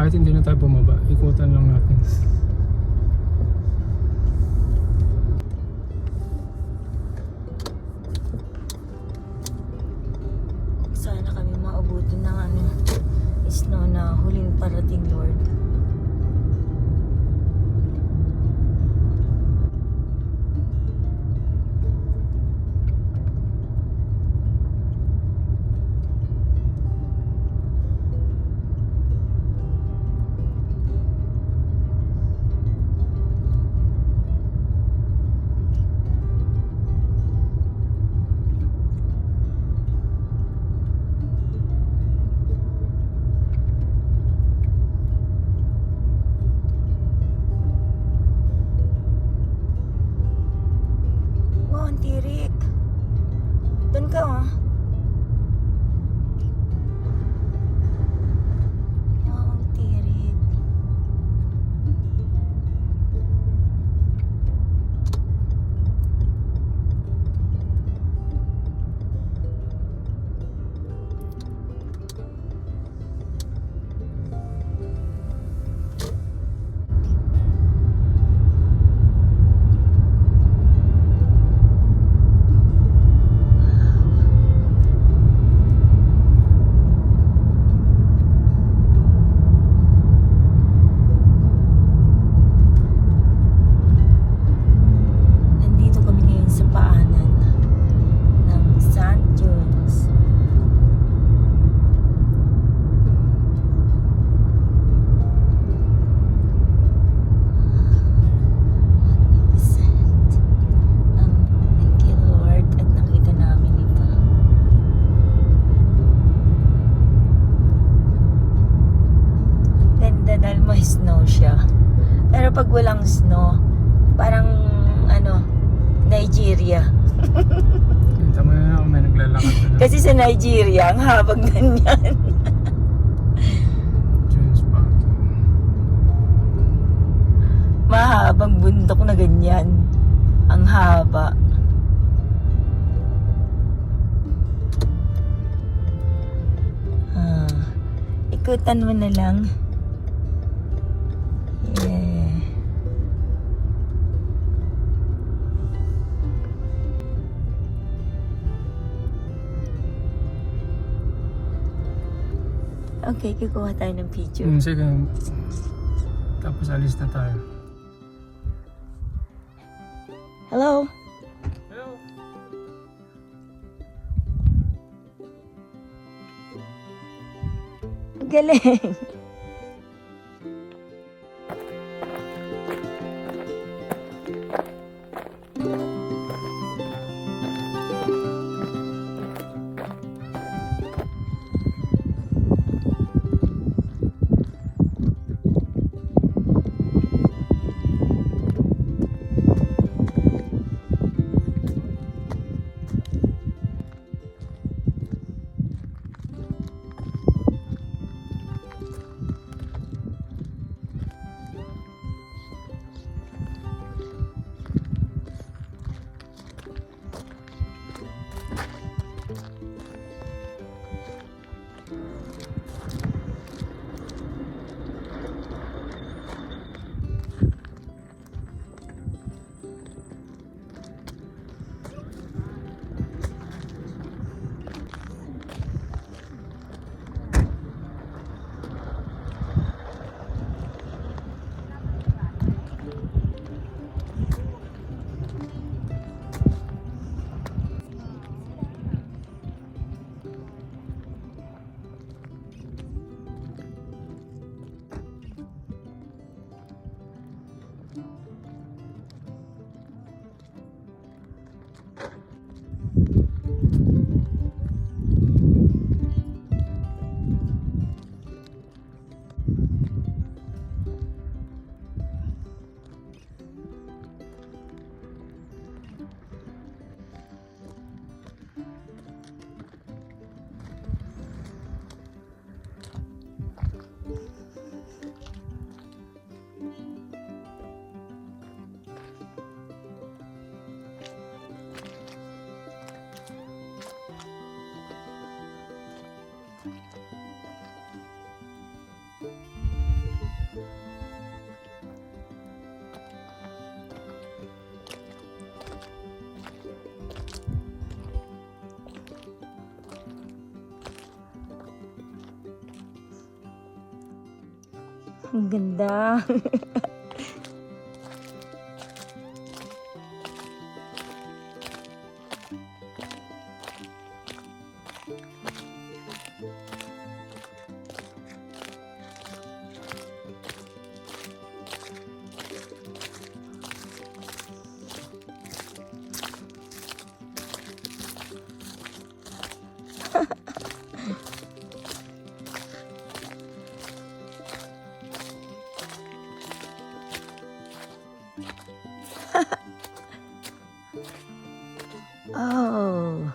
kahit hindi na tayo bumaba, ikutan lang natin. Sana kami maabutin ng snow na huling parating, Lord. Wow, ang tirik. Doon ka, oh. Wow, ang tirik. Nandito kami ngayon sa paanan ng Sand Dunes. Magnificent. Thank you, Lord, at nakita namin ito. Ganda dahil may snow siya. Pero pag walang snow, parang Nigeria. Kita mo na ako may naglalakad na doon. Kasi sa Nigeria, ang habang ganyan. Jones Parking. Mahabang bundok na ganyan. Ang haba. Ikutan mo na lang. Yeah. Okay, kukuha tayo ng picture. Sige. Tapos alis na tayo. Hello? Hello. Galing. Ang ganda. Oh.